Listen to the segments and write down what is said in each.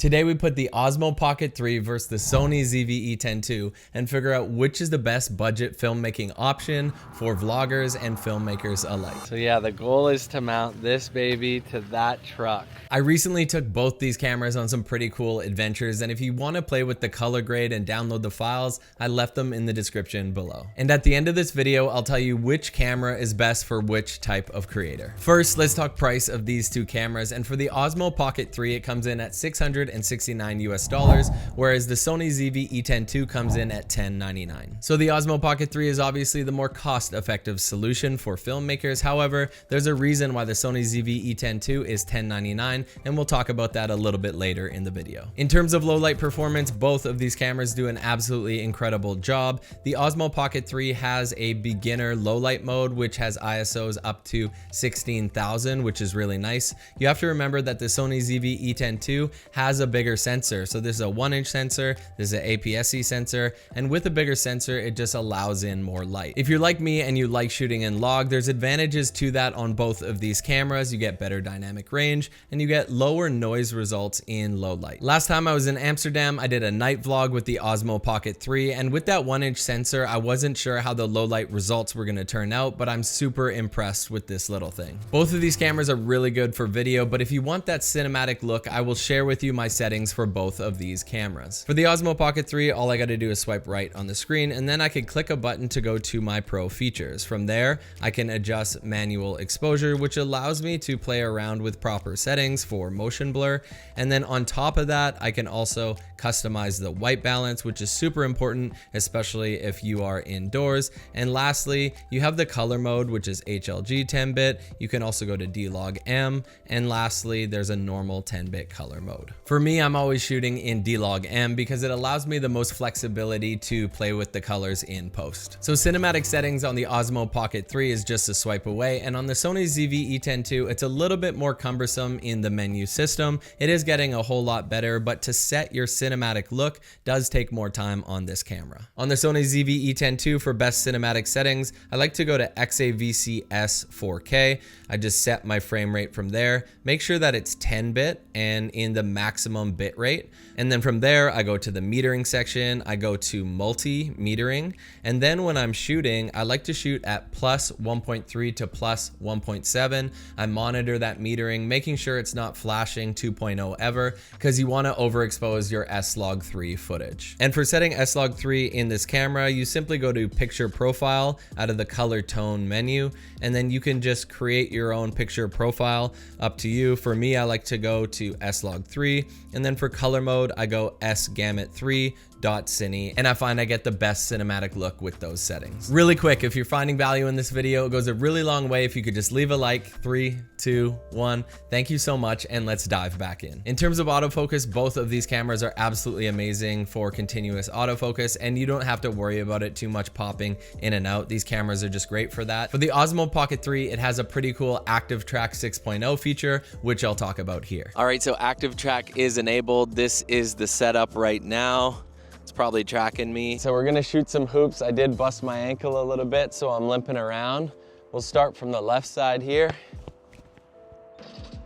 Today we put the Osmo Pocket 3 versus the Sony ZV-E10 II and figure out which is the best budget filmmaking option for vloggers and filmmakers alike. So yeah, the goal is to mount this baby to that truck. I recently took both these cameras on some pretty cool adventures, and if you want to play with the color grade and download the files, I left them in the description below. And at the end of this video, I'll tell you which camera is best for which type of creator. First, let's talk price of these two cameras, and for the Osmo Pocket 3, it comes in at $669 US, whereas the Sony ZV-E10 II comes in at $1099. So the Osmo Pocket 3 is obviously the more cost-effective solution for filmmakers. However, there's a reason why the Sony ZV-E10 II is $1099, and we'll talk about that a little bit later in the video. In terms of low light performance, both of these cameras do an absolutely incredible job. The Osmo Pocket 3 has a beginner low light mode, which has ISOs up to 16,000, which is really nice. You have to remember that the Sony ZV-E10 II has a bigger sensor. So this is a 1-inch sensor, this is an APS-C sensor, and with a bigger sensor, it just allows in more light. If you're like me and you like shooting in log, there's advantages to that on both of these cameras. You get better dynamic range, and you get lower noise results in low light. Last time I was in Amsterdam, I did a night vlog with the Osmo Pocket 3, and with that 1-inch sensor, I wasn't sure how the low light results were gonna turn out, but I'm super impressed with this little thing. Both of these cameras are really good for video, but if you want that cinematic look, I will share with you my settings for both of these cameras. For the Osmo Pocket 3, all I gotta do is swipe right on the screen, and then I can click a button to go to my pro features. From there, I can adjust manual exposure, which allows me to play around with proper settings for motion blur. And then on top of that, I can also customize the white balance, which is super important, especially if you are indoors. And lastly, you have the color mode, which is HLG 10-bit. You can also go to D-Log-M. And lastly, there's a normal 10-bit color mode. For me, I'm always shooting in D-Log-M because it allows me the most flexibility to play with the colors in post. So cinematic settings on the Osmo Pocket 3 is just a swipe away, and on the Sony ZV-E10 II, it's a little bit more cumbersome in the menu system. It is getting a whole lot better, but to set your cinematic look does take more time on this camera. On the Sony ZV-E10 II, for best cinematic settings, I like to go to XAVC-S 4K. I just set my frame rate from there. Make sure that it's 10-bit and in the maximum bit rate. And then from there, I go to the metering section. I go to multi-metering. And then when I'm shooting, I like to shoot at plus 1.3 to plus 1.7. I monitor that metering, making sure it's not flashing 2.0 ever, because you want to overexpose your S-Log3 footage. And for setting S-Log3 in this camera, you simply go to picture profile out of the color tone menu, and then you can just create your own picture profile, up to you. For me, I like to go to S-Log3, and then for color mode, I go S-Gamut3.Cine, and I find I get the best cinematic look with those settings. Really quick, if you're finding value in this video, it goes a really long way if you could just leave a like. 3, 2, 1. Thank you so much, and let's dive back in. In terms of autofocus, both of these cameras are absolutely amazing for continuous autofocus, and you don't have to worry about it too much popping in and out. These cameras are just great for that. For the Osmo Pocket 3, it has a pretty cool Active Track 6.0 feature, which I'll talk about here. All right, so Active Track is enabled. This is the setup right now. It's probably tracking me. So we're gonna shoot some hoops. I did bust my ankle a little bit, so I'm limping around. We'll start from the left side here.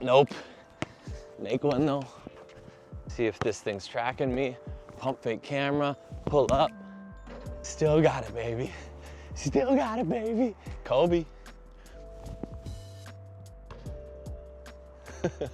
Nope. Make one though. See if this thing's tracking me. Pump fake camera, pull up. Still got it, baby. Still got it, baby. Kobe.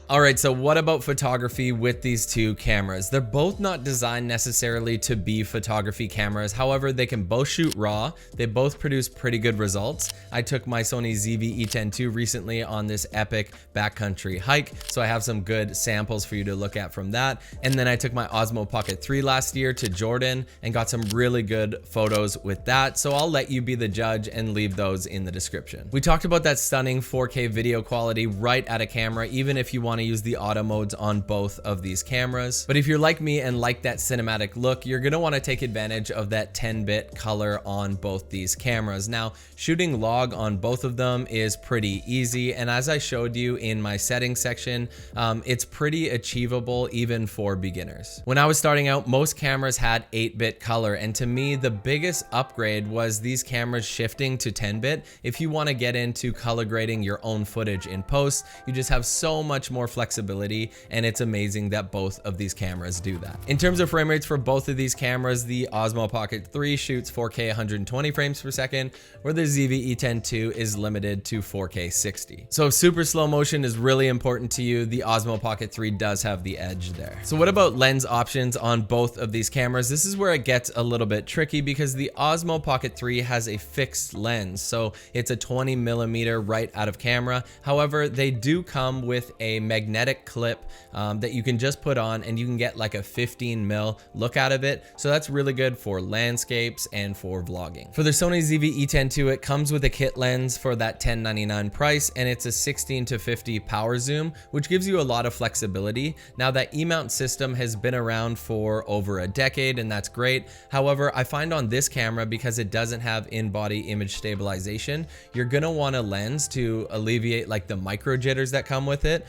All right, so what about photography with these two cameras? They're both not designed necessarily to be photography cameras. However, they can both shoot raw. They both produce pretty good results. I took my Sony ZV-E10 II recently on this epic backcountry hike, so I have some good samples for you to look at from that. And then I took my Osmo Pocket 3 last year to Jordan and got some really good photos with that. So I'll let you be the judge and leave those in the description. We talked about that stunning 4K video quality right at a camera, even if you want to use the auto modes on both of these cameras. But if you're like me and like that cinematic look, you're going to want to take advantage of that 10-bit color on both these cameras. Now, shooting log on both of them is pretty easy, and as I showed you in my settings section, it's pretty achievable even for beginners. When I was starting out, most cameras had 8-bit color, and to me, the biggest upgrade was these cameras shifting to 10-bit. If you want to get into color grading your own footage in post, you just have so much much more flexibility, and it's amazing that both of these cameras do that. In terms of frame rates for both of these cameras, the Osmo Pocket 3 shoots 4K 120 frames per second, where the ZV-E10 II is limited to 4K 60. So if super slow motion is really important to you, the Osmo Pocket 3 does have the edge there. So what about lens options on both of these cameras? This is where it gets a little bit tricky because the Osmo Pocket 3 has a fixed lens, so it's a 20mm right out of camera. However, they do come with a magnetic clip that you can just put on, and you can get like a 15mm look out of it. So that's really good for landscapes and for vlogging. For the Sony ZV-E10 II, it comes with a kit lens for that $1099 price, and it's a 16-50 power zoom, which gives you a lot of flexibility. Now that E-mount system has been around for over a decade, and that's great. However, I find on this camera, because it doesn't have in-body image stabilization, you're gonna want a lens to alleviate like the micro jitters that come with it.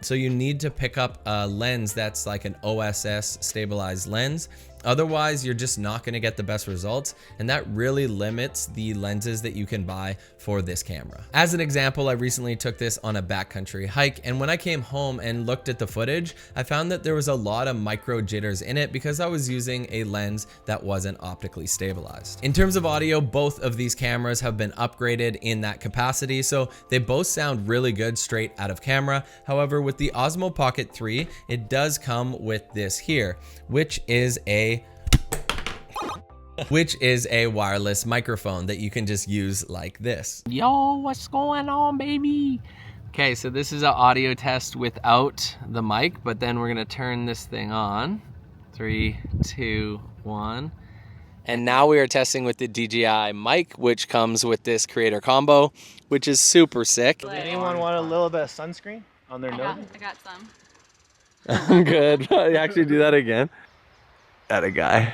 So you need to pick up a lens that's like an OSS stabilized lens. Otherwise, you're just not going to get the best results, and that really limits the lenses that you can buy for this camera. As an example, I recently took this on a backcountry hike, and when I came home and looked at the footage, I found that there was a lot of micro jitters in it because I was using a lens that wasn't optically stabilized. In terms of audio, both of these cameras have been upgraded in that capacity, so they both sound really good straight out of camera. However, with the Osmo Pocket 3, it does come with this here, which is a wireless microphone that you can just use like this. Yo, what's going on, baby? Okay, so this is an audio test without the mic, but then we're gonna turn this thing on. 3, 2, 1. And now we are testing with the DJI mic, which comes with this creator combo, which is super sick. Does anyone want a little bit of sunscreen on their nose? I got some. I'm good. Actually do that again. At a guy.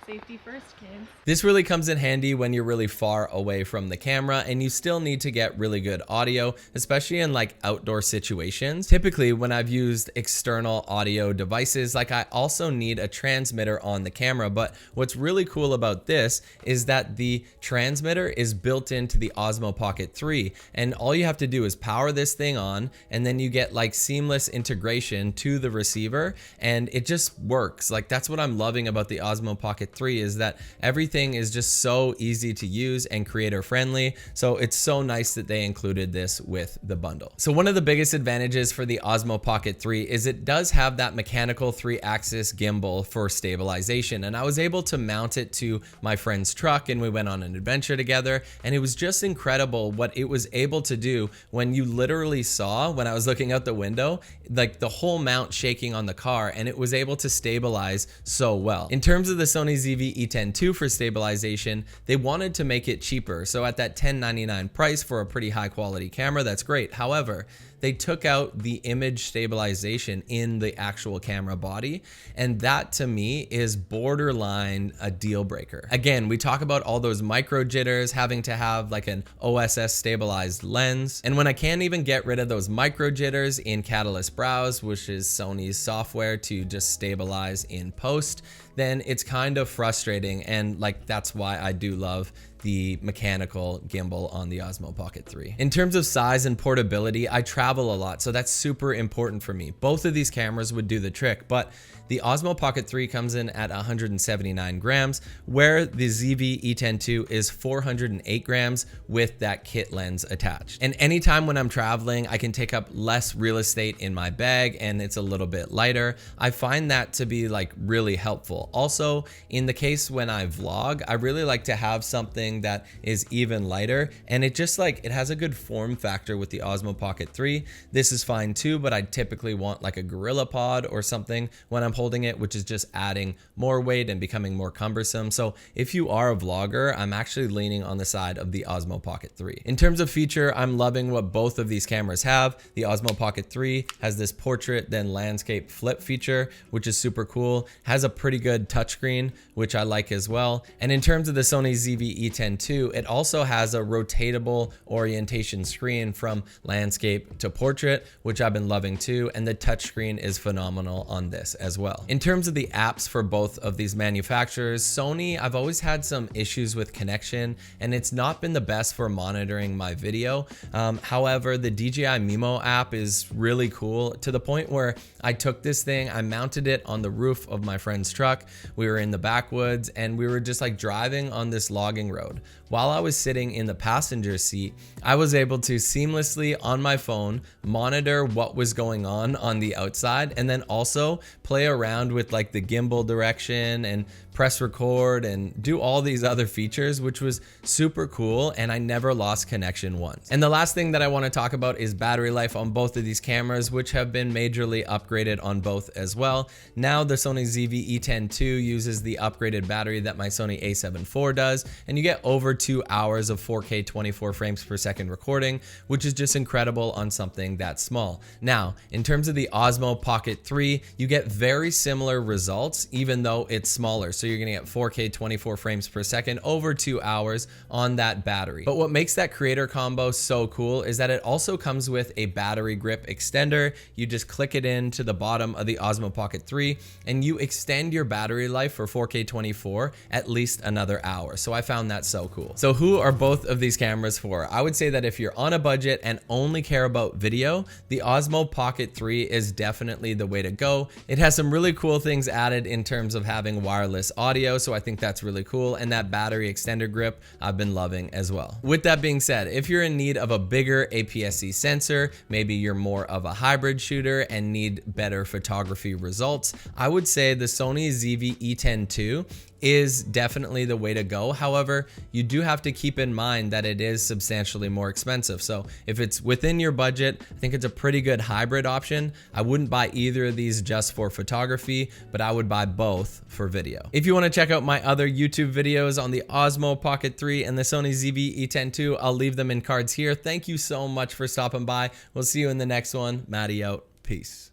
Safety first, kids. This really comes in handy when you're really far away from the camera and you still need to get really good audio, especially in like outdoor situations. Typically, when I've used external audio devices, like I also need a transmitter on the camera, but what's really cool about this is that the transmitter is built into the Osmo Pocket 3, and all you have to do is power this thing on, and then you get like seamless integration to the receiver, and it just works. Like that's what I'm loving about the Osmo Pocket 3, is that everything is just so easy to use and creator friendly. So it's so nice that they included this with the bundle. So one of the biggest advantages for the Osmo Pocket 3 is it does have that mechanical 3-axis gimbal for stabilization. And I was able to mount it to my friend's truck, and we went on an adventure together, and it was just incredible what it was able to do when you literally saw, when I was looking out the window, like the whole mount shaking on the car, and it was able to stabilize so well. In terms of the Sony ZV-E10 II for stabilization, they wanted to make it cheaper. So at that $1099 price for a pretty high quality camera, that's great. However, they took out the image stabilization in the actual camera body, and that to me is borderline a deal breaker. Again, we talk about all those micro jitters, having to have like an OSS stabilized lens, and when I can't even get rid of those micro jitters in Catalyst Browse, which is Sony's software to just stabilize in post, then it's kind of frustrating, and like that's why I do love the mechanical gimbal on the Osmo Pocket 3. In terms of size and portability, I travel a lot, so that's super important for me. Both of these cameras would do the trick, but the Osmo Pocket 3 comes in at 179 grams, where the ZV-E10 II is 408 grams with that kit lens attached. And anytime when I'm traveling, I can take up less real estate in my bag, and it's a little bit lighter. I find that to be like really helpful. Also, in the case when I vlog, I really like to have something that is even lighter, and it just like, it has a good form factor with the Osmo Pocket 3. This is fine too, but I typically want like a Gorilla Pod or something when I'm holding it, which is just adding more weight and becoming more cumbersome. So if you are a vlogger, I'm actually leaning on the side of the Osmo Pocket 3. In terms of feature, I'm loving what both of these cameras have. The Osmo Pocket 3 has this portrait then landscape flip feature, which is super cool, has a pretty good touchscreen, which I like as well. And in terms of the Sony ZV-E10 ZV-E10 II, it also has a rotatable orientation screen from landscape to portrait, which I've been loving too, and the touchscreen is phenomenal on this as well. In terms of the apps for both of these manufacturers, Sony, I've always had some issues with connection, and it's not been the best for monitoring my video. However, the DJI Mimo app is really cool, to the point where I took this thing, I mounted it on the roof of my friend's truck. We were in the backwoods and we were just like driving on this logging road. While I was sitting in the passenger seat, I was able to seamlessly on my phone monitor what was going on the outside, and then also play around with like the gimbal direction and press record and do all these other features, which was super cool, and I never lost connection once. And the last thing that I want to talk about is battery life on both of these cameras, which have been majorly upgraded on both as well. Now the Sony ZV-E10 II uses the upgraded battery that my Sony a7 IV does, and you get over 2 hours of 4K 24 frames per second recording, which is just incredible on something that small. Now, in terms of the Osmo Pocket 3, you get very similar results, even though it's smaller. So you're gonna get 4K 24 frames per second over 2 hours on that battery. But what makes that creator combo so cool is that it also comes with a battery grip extender. You just click it into the bottom of the Osmo Pocket 3 and you extend your battery life for 4K 24 at least another hour. So I found that so cool. So who are both of these cameras for? I would say that if you're on a budget and only care about video, the Osmo Pocket 3 is definitely the way to go. It has some really cool things added in terms of having wireless audio, so I think that's really cool, and that battery extender grip I've been loving as well. With that being said, if you're in need of a bigger APS-C sensor, maybe you're more of a hybrid shooter and need better photography results, I would say the Sony ZV-E10 II is definitely the way to go. However, you do have to keep in mind that it is substantially more expensive. So if it's within your budget, I think it's a pretty good hybrid option. I wouldn't buy either of these just for photography, but I would buy both for video. If you want to check out my other YouTube videos on the Osmo Pocket 3 and the Sony ZV-E10 II, I'll leave them in cards here. Thank you so much for stopping by. We'll see you in the next one. Maddie out. Peace.